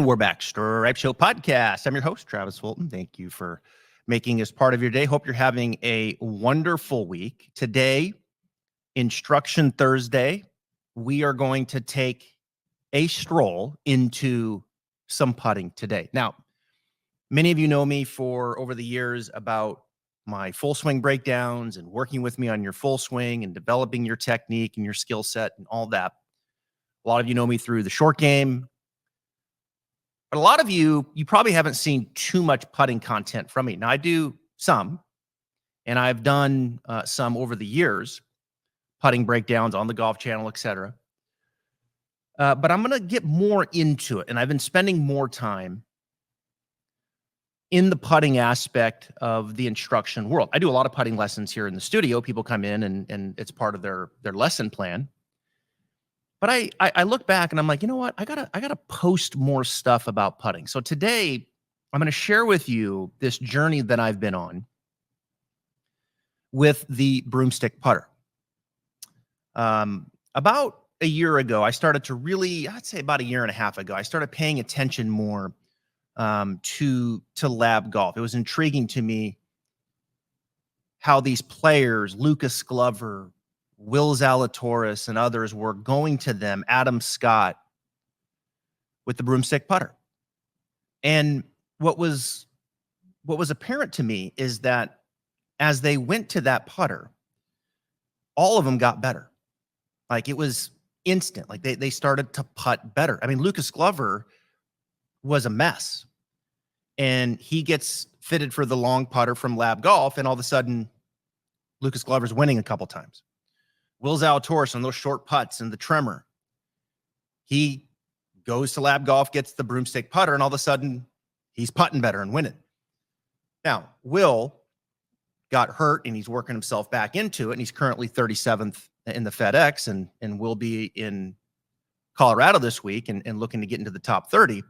we're back. Stripe Show Podcast. I'm your host, Travis Fulton. Thank you for making this part of your day. Hope you're having a wonderful week. Today, Instruction Thursday, we are going to take a stroll into some putting today. Now, many of you know me for over the years about my full swing breakdowns and working with me on your full swing and developing your technique and your skill set and all that. A lot of you know me through the short game. But a lot of you probably haven't seen too much putting content from me. Now, I do some, and I've done some over the years, putting breakdowns on the Golf Channel, etc. But I'm going to get more into it, and I've been spending more time in the putting aspect of the instruction world. I do a lot of putting lessons here in the studio. People come in, and it's part of their lesson plan. But I look back and I'm like, you know what? I gotta post more stuff about putting. So today I'm going to share with you this journey that I've been on with the Broomstick putter. About a year ago, I started to really, I'd say about a year and a half ago, I started paying attention more to L.A.B golf. It was intriguing to me how these players, Lucas Glover, Will Zalatoris, and others were going to them, Adam Scott, with the Broomstick putter. And what was apparent to me is that as they went to that putter, all of them got better. Like, it was instant. Like, they started to putt better. I mean, Lucas Glover was a mess. And he gets fitted for the long putter from L.A.B golf, and all of a sudden, Lucas Glover's winning a couple times. Will Zalatoris on those short putts and the tremor. He goes to L.A.B golf, gets the Broomstick putter, and all of a sudden, he's putting better and winning. Now, Will got hurt, and he's working himself back into it, and he's currently 37th in the FedEx, and will be in Colorado this week and looking to get into the top 30.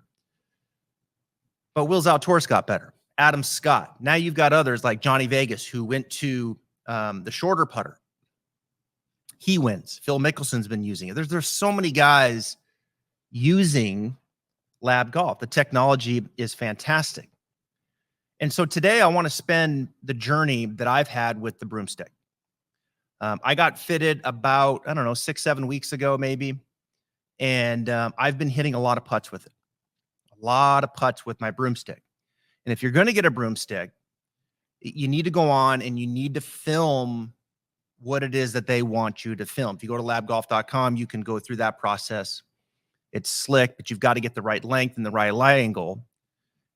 But Will Zalatoris got better. Adam Scott. Now you've got others like Johnny Vegas, who went to the shorter putter. He wins. Phil Mickelson's been using it. There's so many guys using L.A.B golf. The technology is fantastic. And so today I want to spend the journey that I've had with the Broomstick. I got fitted about, 6-7 weeks ago, maybe. And I've been hitting a lot of putts with it. A lot of putts with my Broomstick. And if you're going to get a Broomstick, you need to go on and you need to film what it is that they want you to film. If you go to labgolf.com, you can go through that process. It's slick, but you've got to get the right length and the right lie angle.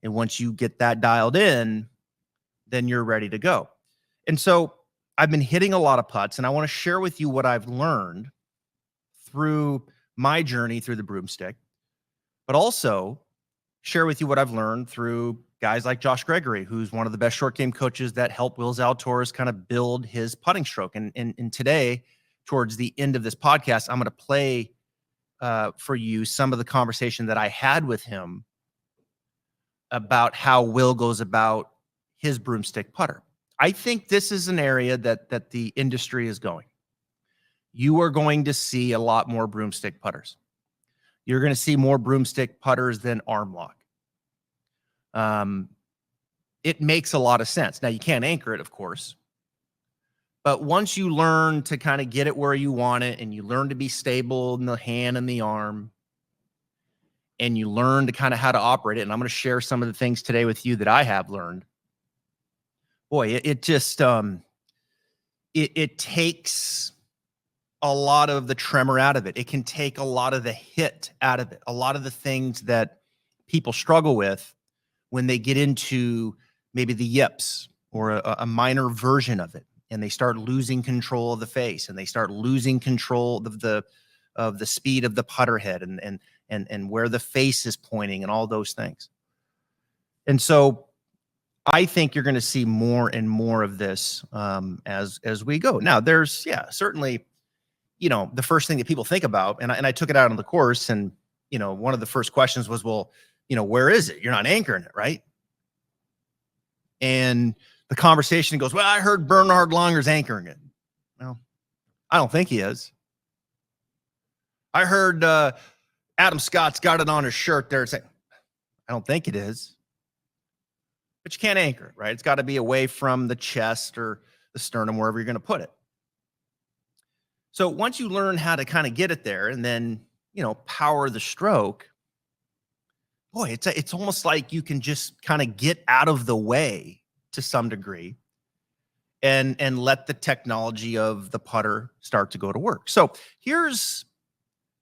And once you get that dialed in, then you're ready to go. And so I've been hitting a lot of putts, and I want to share with you what I've learned through my journey through the Broomstick, but also share with you what I've learned through guys like Josh Gregory, who's one of the best short game coaches that helped Will Zalatoris kind of build his putting stroke. And today, towards the end of this podcast, I'm going to play for you some of the conversation that I had with him about how Will goes about his Broomstick putter. I think this is an area that the industry is going. You are going to see a lot more Broomstick putters. You're going to see more Broomstick putters than arm lock. It makes a lot of sense. Now, you can't anchor it, of course. But once you learn to kind of get it where you want it, and you learn to be stable in the hand and the arm, and you learn to kind of how to operate it, and I'm going to share some of the things today with you that I have learned. Boy, it just, it takes a lot of the tremor out of it. It can take a lot of the hit out of it. A lot of the things that people struggle with when they get into maybe the yips or a minor version of it, and they start losing control of the face, and they start losing control of the speed of the putter head and where the face is pointing and all those things. And so I think you're going to see more and more of this as we go. Now, there's, certainly, the first thing that people think about, and I took it out on the course, and, one of the first questions was, well, where is it? You're not anchoring it, right? And the conversation goes, well, I heard Bernhard Langer's anchoring it. Well, I don't think he is. I heard Adam Scott's got it on his shirt there saying, I don't think it is, but you can't anchor it, right? It's got to be away from the chest or the sternum, wherever you're going to put it. So once you learn how to kind of get it there and then, power the stroke, boy, it's almost like you can just kind of get out of the way to some degree and let the technology of the putter start to go to work. So here's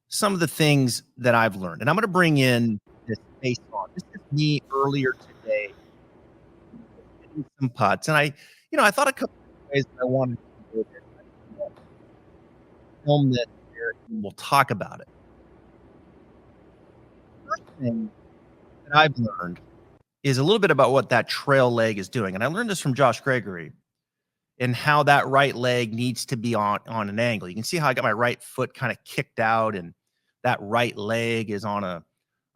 some of the things that I've learned, and I'm going to bring in this based on this is me earlier today hitting some putts, and I thought a couple of ways that I wanted to do this. Film this here, and we'll talk about it. First thing that I've learned is a little bit about what that trail leg is doing, and I learned this from Josh Gregory and how that right leg needs to be on an angle. You can see how I got my right foot kind of kicked out, and that right leg is on a,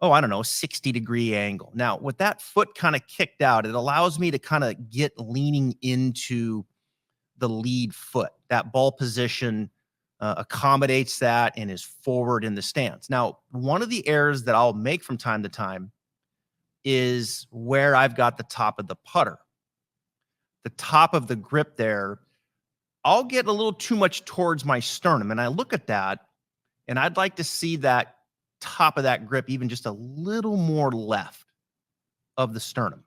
60-degree angle. Now, with that foot kind of kicked out, it allows me to kind of get leaning into the lead foot. That ball position accommodates that and is forward in the stance. Now, one of the errors that I'll make from time to time is where I've got the top of the putter. The top of the grip there, I'll get a little too much towards my sternum. And I look at that, and I'd like to see that top of that grip even just a little more left of the sternum.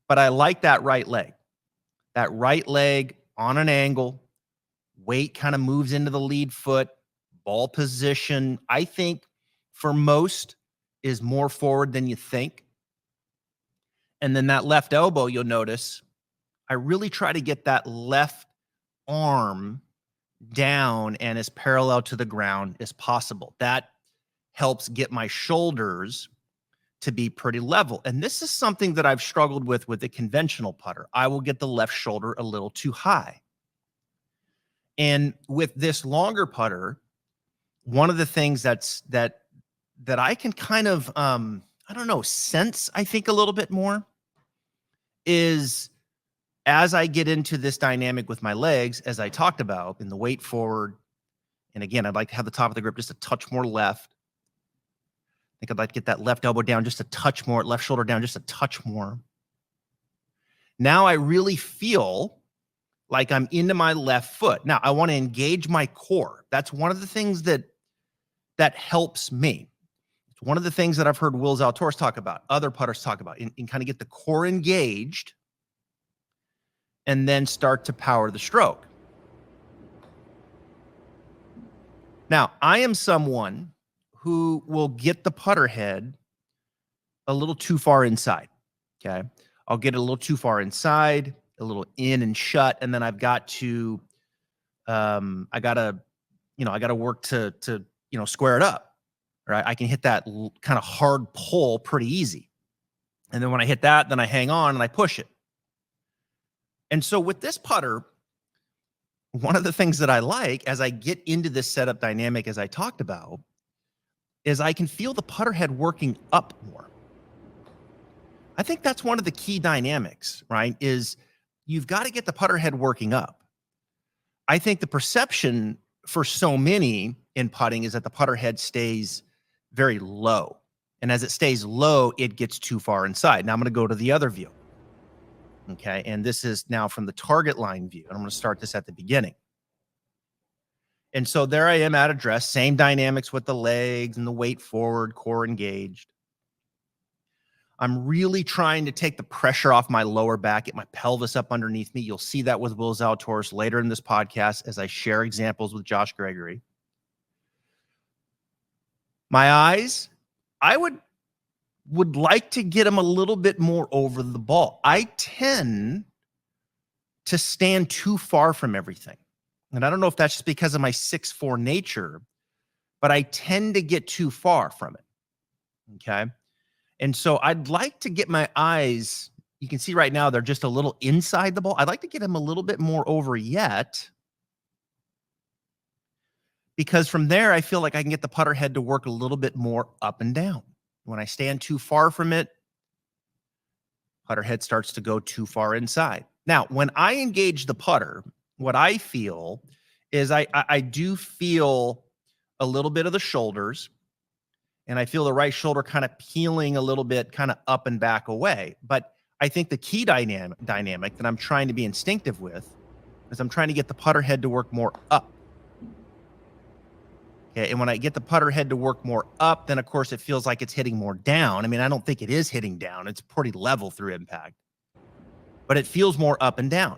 But I like that right leg. That right leg on an angle, weight kind of moves into the lead foot, ball position, I think for most is more forward than you think. And then that left elbow, you'll notice, I really try to get that left arm down and as parallel to the ground as possible. That helps get my shoulders to be pretty level. And this is something that I've struggled with the conventional putter. I will get the left shoulder a little too high. And with this longer putter, one of the things that I can kind of, sense, I think a little bit more is as I get into this dynamic with my legs, as I talked about in the weight forward, and again, I'd like to have the top of the grip just a touch more left. I think I'd like to get that left elbow down just a touch more, left shoulder down just a touch more. Now I really feel like I'm into my left foot. Now I want to engage my core. That's one of the things that helps me. It's one of the things that I've heard Will Zalatoris talk about, other putters talk about, and kind of get the core engaged and then start to power the stroke. Now, I am someone who will get the putter head a little too far inside, okay? I'll get it a little too far inside, a little in and shut, and then I've got to, I gotta work to square it up, right? I can hit that kind of hard pull pretty easy. And then when I hit that, then I hang on and I push it. And so with this putter, one of the things that I like as I get into this setup dynamic, as I talked about, is I can feel the putter head working up more. I think that's one of the key dynamics, right? Is you've got to get the putter head working up. I think the perception for so many in putting is that the putter head stays very low. And as it stays low, it gets too far inside. Now I'm going to go to the other view. Okay. And this is now from the target line view. And I'm going to start this at the beginning. And so there I am at address, same dynamics with the legs and the weight forward, core engaged. I'm really trying to take the pressure off my lower back, get my pelvis up underneath me. You'll see that with Will Zalatoris later in this podcast as I share examples with Josh Gregory. My eyes, I would like to get them a little bit more over the ball. I tend to stand too far from everything. And I don't know if that's just because of my 6'4" nature, but I tend to get too far from it. Okay. And so I'd like to get my eyes, you can see right now, they're just a little inside the ball. I'd like to get them a little bit more over yet, because from there, I feel like I can get the putter head to work a little bit more up and down. When I stand too far from it, putter head starts to go too far inside. Now, when I engage the putter, what I feel is I do feel a little bit of the shoulders, and I feel the right shoulder kind of peeling a little bit, kind of up and back away. But I think the key dynamic that I'm trying to be instinctive with is I'm trying to get the putter head to work more up. Okay, and when I get the putter head to work more up, then of course it feels like it's hitting more down. I mean, I don't think it is hitting down. It's pretty level through impact, but it feels more up and down,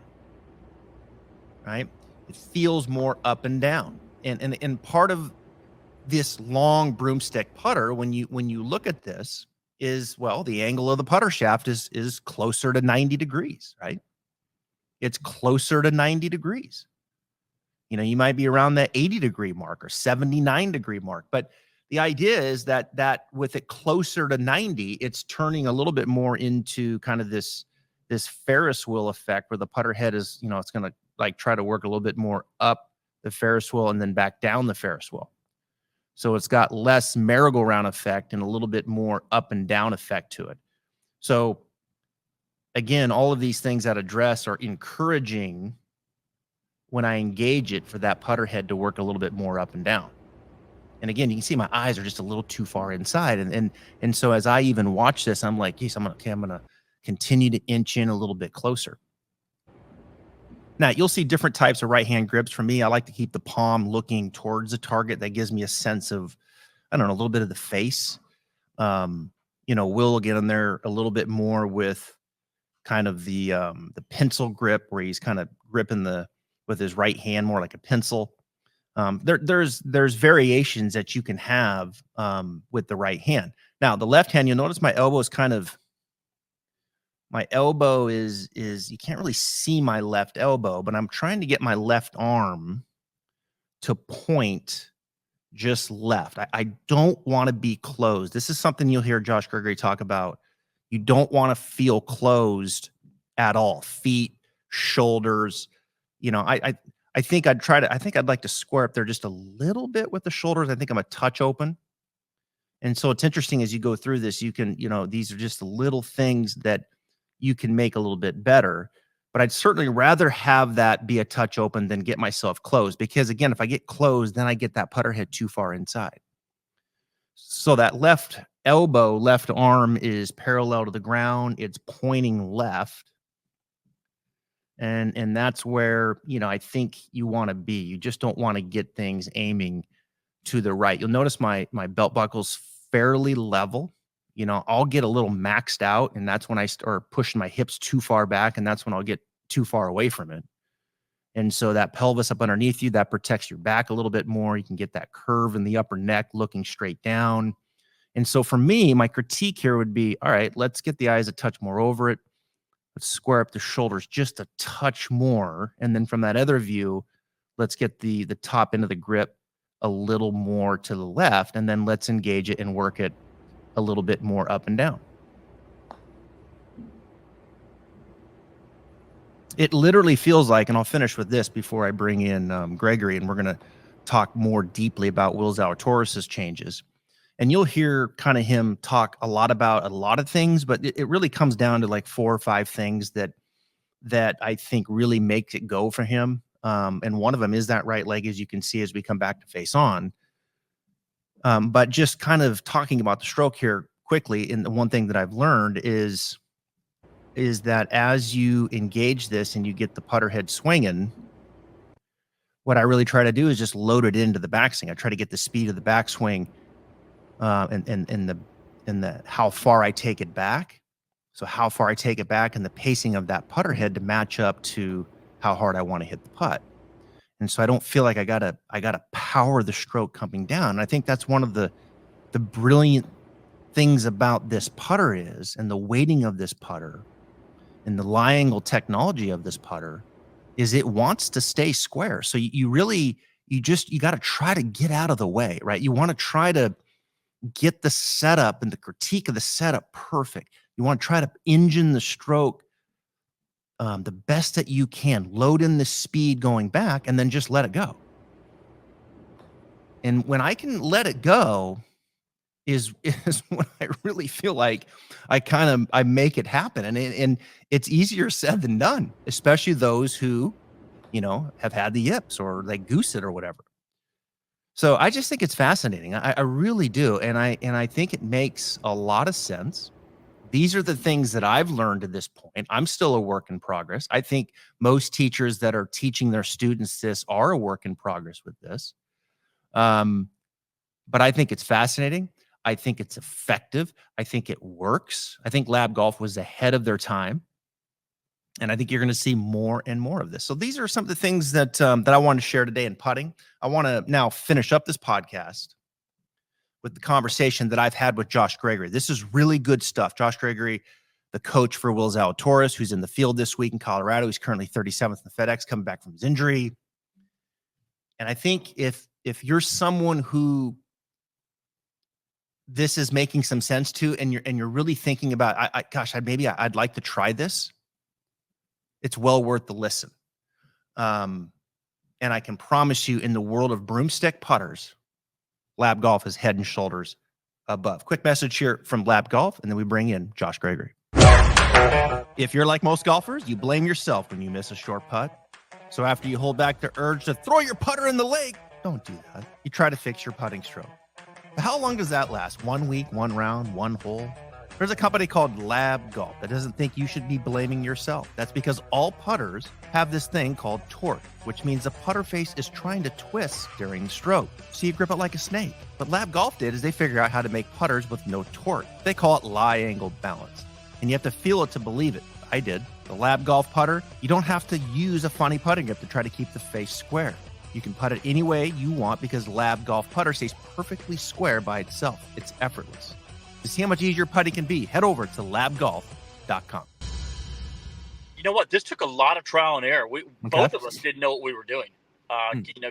right? It feels more up and down. And part of this long broomstick putter, when you look at this, is, well, the angle of the putter shaft is closer to 90 degrees, right? It's closer to 90 degrees. You know, you might be around that 80-degree mark or 79-degree mark, but the idea is that with it closer to 90, it's turning a little bit more into kind of this Ferris wheel effect, where the putter head is, you know, it's going to like try to work a little bit more up the Ferris wheel and then back down the Ferris wheel. So it's got less merry-go-round effect and a little bit more up and down effect to it. So again, all of these things that address are encouraging when I engage it for that putter head to work a little bit more up and down. And again, you can see my eyes are just a little too far inside. And so as I even watch this, I'm like, yes, I'm gonna continue to inch in a little bit closer. Now, you'll see different types of right-hand grips. For me, I like to keep the palm looking towards the target. That gives me a sense of, I don't know, a little bit of the face. You know, Will get in there a little bit more with kind of the pencil grip, where he's kind of gripping with his right hand more like a pencil. There's variations that you can have with the right hand. Now, the left hand, you'll notice my elbow is you can't really see my left elbow, but I'm trying to get my left arm to point just left. I don't want to be closed. This is something you'll hear Josh Gregory talk about. You don't want to feel closed at all. Feet, shoulders. You know, I think I'd like to square up there just a little bit with the shoulders. I think I'm a touch open. And so it's interesting as you go through this, you can, you know, these are just the little things that you can make a little bit better. But I'd certainly rather have that be a touch open than get myself closed, because again, if I get closed, then I get that putter head too far inside. So that left elbow, left arm is parallel to the ground. It's pointing left. And that's where, you know, I think you want to be. You just don't want to get things aiming to the right. You'll notice my belt buckle's fairly level. You know, I'll get a little maxed out, and that's when I start pushing my hips too far back, and that's when I'll get too far away from it. And so that pelvis up underneath you, that protects your back a little bit more. You can get that curve in the upper neck looking straight down. And so for me, my critique here would be, all right, let's get the eyes a touch more over it. Let's square up the shoulders just a touch more. And then from that other view, let's get the top end of the grip a little more to the left, and then let's engage it and work it a little bit more up and down. It literally feels like, and I'll finish with this before I bring in Gregory, and we're going to talk more deeply about Will Zalatoris' changes. And you'll hear kind of him talk a lot about a lot of things, but it really comes down to like 4 or 5 things that I think really makes it go for him. And one of them is that right leg, as you can see as we come back to face on. But just kind of talking about the stroke here quickly, and the one thing that I've learned is that as you engage this and you get the putter head swinging, what I really try to do is just load it into the backswing. I try to get the speed of the backswing and the how far I take it back. So how far I take it back and the pacing of that putter head to match up to how hard I want to hit the putt. And so I don't feel like I gotta power the stroke coming down. And I think that's one of the brilliant things about this putter is, and the weighting of this putter and the lie angle technology of this putter, is it wants to stay square. So you got to try to get out of the way, right? You want to try to get the setup and the critique of the setup perfect. You want to try to engine the stroke the best that you can, load in the speed going back, and then just let it go. And when I can let it go is when I really feel like I make it happen. And it's easier said than done, especially those who, you know, have had the yips or they goose it or whatever. So I just think it's fascinating. I really do. And I think it makes a lot of sense. These are the things that I've learned to this point. I'm still a work in progress. I think most teachers that are teaching their students this are a work in progress with this. Um, but I think it's fascinating. I think it's effective. I think it works. I think lab golf was ahead of their time. And I think you're going to see more and more of this. So these are some of the things that that I want to share today in putting. I want to now finish up this podcast with the conversation that I've had with Josh Gregory. This is really good stuff. Josh Gregory, the coach for Will Zalatoris, who's in the field this week in Colorado. He's currently 37th in the FedEx, coming back from his injury. And I think if you're someone who this is making some sense to, and you're really thinking about, I'd like to try this, it's well worth the listen. And I can promise you, in the world of broomstick putters, Lab Golf is head and shoulders above. Quick message here from Lab Golf, and then we bring in Josh Gregory. If you're like most golfers, you blame yourself when you miss a short putt. So after you hold back the urge to throw your putter in the lake, don't do that. You try to fix your putting stroke. But how long does that last? 1 week, 1 round, 1 hole? There's a company called Lab Golf that doesn't think you should be blaming yourself. That's because all putters have this thing called torque, which means the putter face is trying to twist during the stroke, so you grip it like a snake. What Lab Golf did is they figured out how to make putters with no torque. They call it lie angle balance, and you have to feel it to believe it. I did. The Lab Golf putter, you don't have to use a funny putting grip to try to keep the face square. You can putt it any way you want because Lab Golf putter stays perfectly square by itself. It's effortless. To see how much easier putting can be, head over to labgolf.com. You know what? This took a lot of trial and error. Both of us didn't know what we were doing.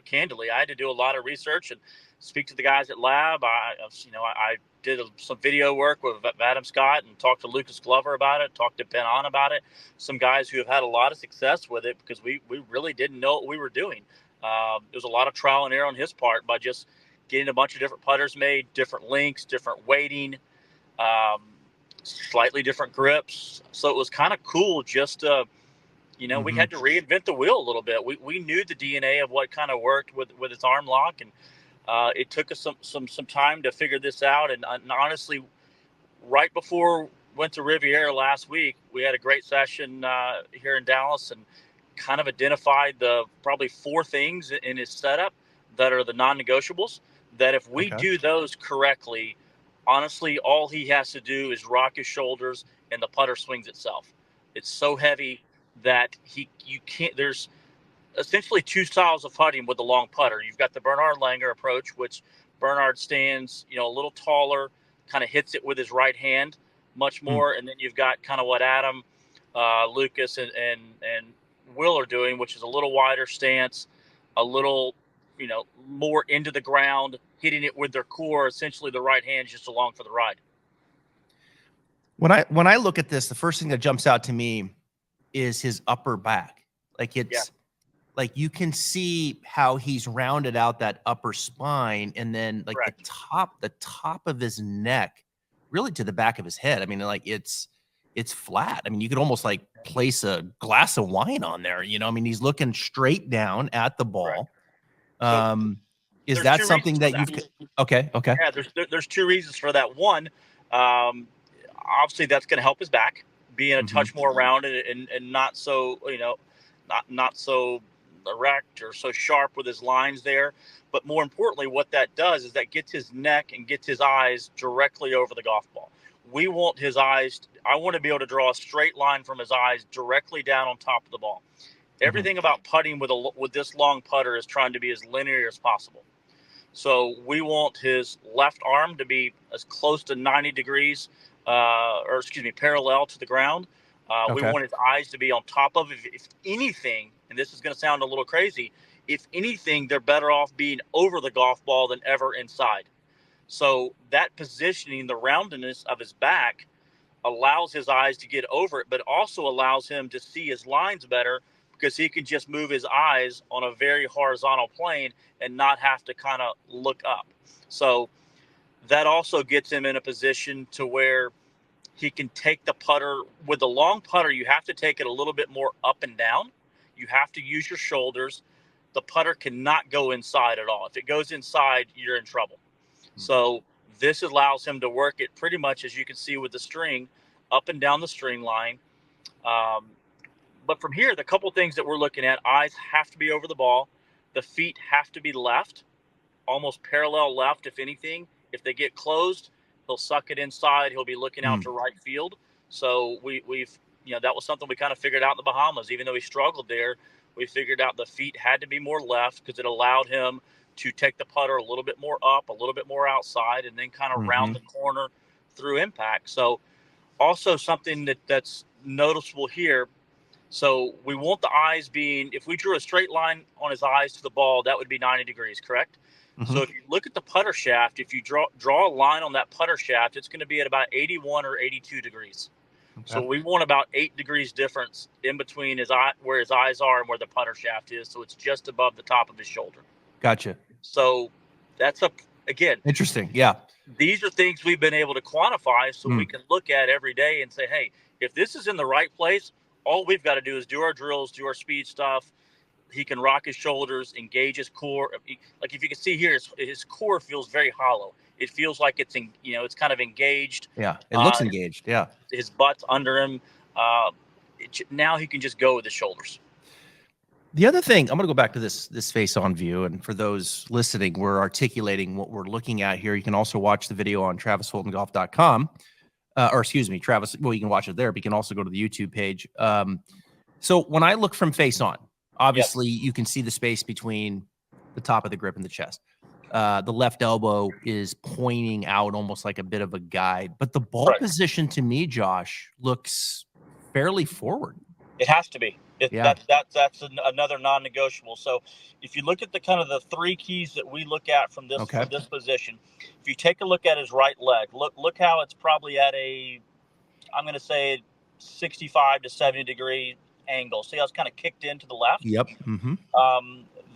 Candidly, I had to do a lot of research and speak to the guys at Lab. I did some video work with Adam Scott and talked to Lucas Glover about it, talked to Ben On about it. Some guys who have had a lot of success with it because we really didn't know what we were doing. There was a lot of trial and error on his part by just getting a bunch of different putters made, different lengths, different weighting, slightly different grips. So it was kind of cool just to, we had to reinvent the wheel a little bit. We knew the DNA of what kind of worked with its arm lock, and it took us some time to figure this out. And honestly, right before went to Riviera last week, we had a great session here in Dallas and kind of identified the probably 4 things in his setup that are the non-negotiables, that if we do those correctly, honestly, all he has to do is rock his shoulders and the putter swings itself. It's so heavy that you can't. There's essentially 2 styles of putting with the long putter. You've got the Bernhard Langer approach, which Bernhard stands, a little taller, kind of hits it with his right hand much more, and then you've got kind of what Adam, Lucas, and Will are doing, which is a little wider stance, a little, more into the ground, hitting it with their core, essentially the right hand just along for the ride. When I look at this, the first thing that jumps out to me is his upper back. Like like you can see how he's rounded out that upper spine, and then like the top of his neck, really to the back of his head. I mean, like it's flat. I mean, you could almost like place a glass of wine on there. I mean, he's looking straight down at the ball. Is that something that you've? Okay. Yeah, there's 2 reasons for that. One, obviously that's going to help his back being a touch more rounded and not so not so erect or so sharp with his lines there. But more importantly, what that does is that gets his neck and gets his eyes directly over the golf ball. We want his eyes. I want to be able to draw a straight line from his eyes directly down on top of the ball. Everything about putting with this long putter is trying to be as linear as possible. So we want his left arm to be as close to 90 degrees, parallel to the ground. We want his eyes to be on top of it. If anything, and this is going to sound a little crazy, if anything, they're better off being over the golf ball than ever inside. So that positioning, the roundedness of his back, allows his eyes to get over it, but also allows him to see his lines better because he can just move his eyes on a very horizontal plane and not have to kind of look up. So that also gets him in a position to where he can take the putter. With the long putter, you have to take it a little bit more up and down. You have to use your shoulders. the putter cannot go inside at all. If it goes inside, you're in trouble. So this allows him to work it pretty much, as you can see with the string, up and down the string line. But from here, the couple things that we're looking at, eyes have to be over the ball. The feet have to be left, almost parallel left, if anything. If they get closed, he'll suck it inside. He'll be looking out to right field. So we've, that was something we kind of figured out in the Bahamas. Even though he struggled there, we figured out the feet had to be more left because it allowed him to take the putter a little bit more up, a little bit more outside, and then kind of round the corner through impact. So also something that's noticeable here. So we want the eyes being, if we drew a straight line on his eyes to the ball, that would be 90 degrees, correct? So if you look at the putter shaft, if you draw a line on that putter shaft, it's going to be at about 81 or 82 degrees. Okay. So we want about 8 degrees difference in between where his eyes are and where the putter shaft is. So it's just above the top of his shoulder. Gotcha. So that's again. Interesting. Yeah. These are things we've been able to quantify so we can look at every day and say, hey, if this is in the right place, all we've got to do is do our drills, do our speed stuff. He can rock his shoulders, engage his core. Like if you can see here, his core feels very hollow. It feels like it's it's kind of engaged. Yeah, it looks engaged. Yeah, his butt's under him. Now he can just go with his shoulders. The other thing, I'm going to go back to this face-on view, and for those listening, we're articulating what we're looking at here. You can also watch the video on TravisHoltongolf.com, or excuse me, Travis. Well, you can watch it there, but you can also go to the YouTube page. So when I look from face-on, obviously you can see the space between the top of the grip and the chest. The left elbow is pointing out almost like a bit of a guide, but the ball position to me, Josh, looks fairly forward. It has to be. That's another non-negotiable. So if you look at the kind of the 3 keys that we look at from this position, if you take a look at his right leg, look how it's probably at I'm going to say 65 to 70 degree angle. See how it's kind of kicked into the left? Yep.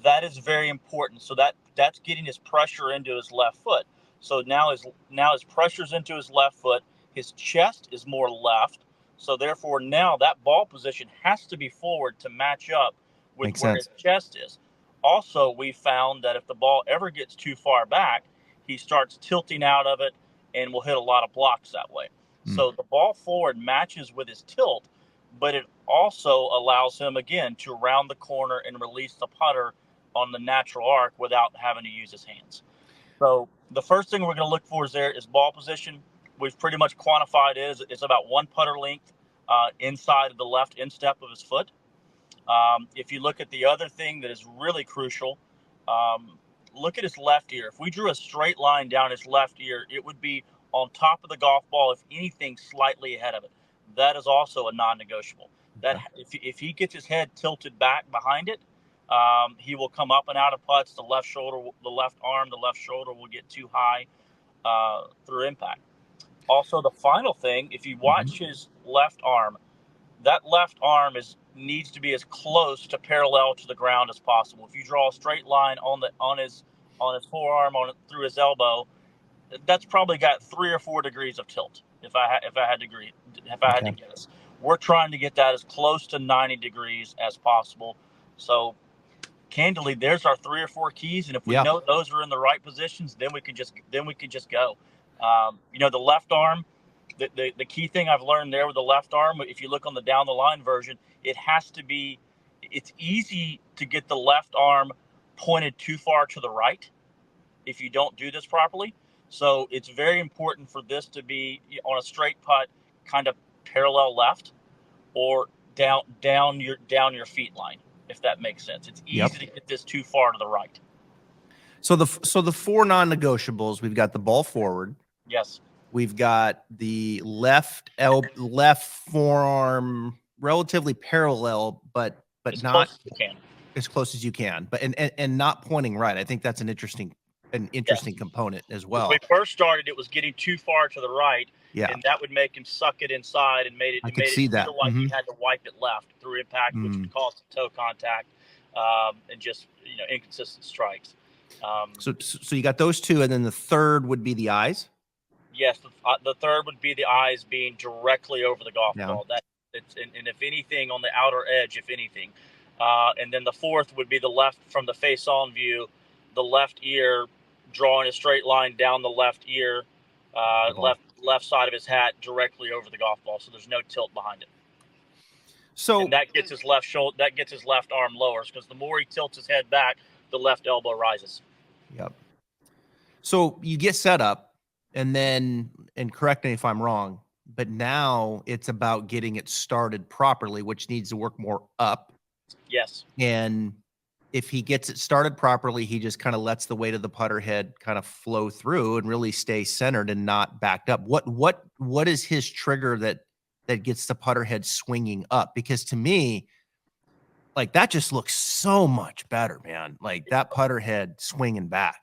That is very important. So that's getting his pressure into his left foot. So now his pressure's into his left foot. His chest is more left. So therefore, now that ball position has to be forward to match up with where his chest is. Also, we found that if the ball ever gets too far back, he starts tilting out of it and will hit a lot of blocks that way. So the ball forward matches with his tilt, but it also allows him, again, to round the corner and release the putter on the natural arc without having to use his hands. So the first thing we're going to look for is ball position. We've pretty much quantified it's about 1 putter length inside of the left instep of his foot. If you look at the other thing that is really crucial, look at his left ear. If we drew a straight line down his left ear, it would be on top of the golf ball, if anything, slightly ahead of it. That is also a non-negotiable. That if he gets his head tilted back behind it, he will come up and out of putts. The left shoulder, the left arm, the left shoulder will get too high through impact. Also, the final thing, if you watch his left arm, that left arm needs to be as close to parallel to the ground as possible. If you draw a straight line on his forearm through his elbow, that's probably got 3 or 4 degrees of tilt. If I had to guess, we're trying to get that as close to 90 degrees as possible. So, candidly, there's our 3 or 4 keys, and if we know those are in the right positions, then we could just go. The left arm, the key thing I've learned there with the left arm, if you look on the down the line version, it's easy to get the left arm pointed too far to the right if you don't do this properly. So it's very important for this to be on a straight putt, kind of parallel left or down your feet line, if that makes sense. It's easy to get this too far to the right. So the 4 non-negotiables, we've got the ball forward. Yes. We've got the left forearm relatively parallel, but as not close as you can. As close as you can, but and not pointing right. I think that's an interesting component as well. When we first started, it was getting too far to the right, and that would make him suck it inside and made it feel like he had to wipe it left through impact, which would cause toe contact and just inconsistent strikes. So you got those 2, and then the third would be the eyes. Yes, the third would be the eyes being directly over the golf ball. And if anything, on the outer edge, if anything, And then the fourth would be the left from the face-on view, the left ear drawing a straight line down the left ear, left side of his hat directly over the golf ball. So there's no tilt behind it. So and that gets his left shoulder, that gets his left arm lower, because the more he tilts his head back, the left elbow rises. Yep. So you get set up, and then, and correct me if I'm wrong, but now it's about getting it started properly, which needs to work more up. Yes. And if he gets it started properly, he just kind of lets the weight of the putter head kind of flow through and really stay centered and not backed up. What is his trigger that gets the putter head swinging up? Because to me, like, that just looks so much better, man. Like, that putter head swinging back.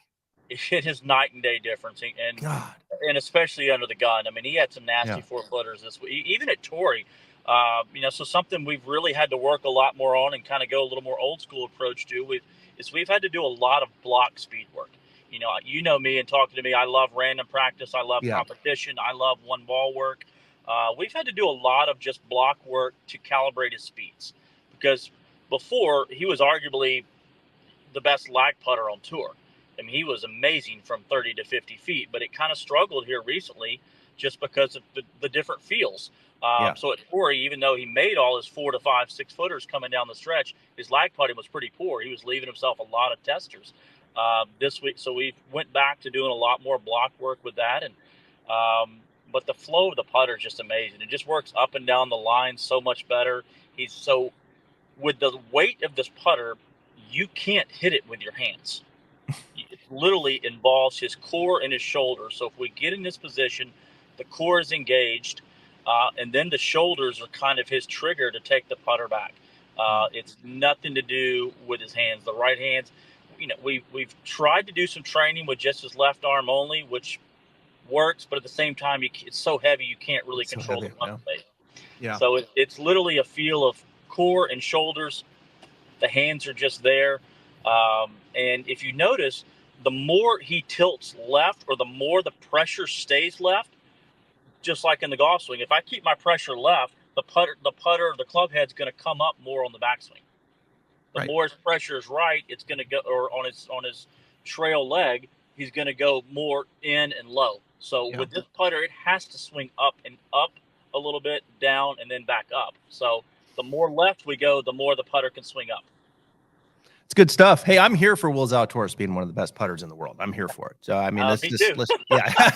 It is night and day difference, and God. And especially under the gun. I mean, he had some nasty 4-footers this week, even at Torrey. So something we've really had to work a lot more on and kind of go a little more old school approach to we've had to do a lot of block speed work. You know me, and talking to me, I love random practice. I love competition. I love one ball work. We've had to do a lot of just block work to calibrate his speeds, because before, he was arguably the best lag putter on tour. I mean, he was amazing from 30 to 50 feet, but it kind of struggled here recently just because of the different feels. So at Torrey, even though he made all his 4 to 5, 6 footers coming down the stretch, his lag putting was pretty poor. He was leaving himself a lot of testers this week. So we went back to doing a lot more block work with that. But the flow of the putter is just amazing. It just works up and down the line so much better. With the weight of this putter, you can't hit it with your hands. It literally involves his core and his shoulders. So if we get in this position, the core is engaged, and then the shoulders are kind of his trigger to take the putter back. It's nothing to do with his hands. The right hands, we've tried to do some training with just his left arm only, which works, but at the same time, it's so heavy you can't really control the front face. Yeah. So it's literally a feel of core and shoulders. The hands are just there. And if you notice, the more he tilts left, or the more the pressure stays left, just like in the golf swing, if I keep my pressure left, the club head's going to come up more on the backswing. The more his pressure is right, it's going to go, or on his trail leg, he's going to go more in and low. So with this putter, it has to swing up and up a little bit, down, and then back up. So the more left we go, the more the putter can swing up. It's good stuff. Hey, I'm here for Will Zalatoris being one of the best putters in the world. I'm here for it. So, I mean, me too. yeah.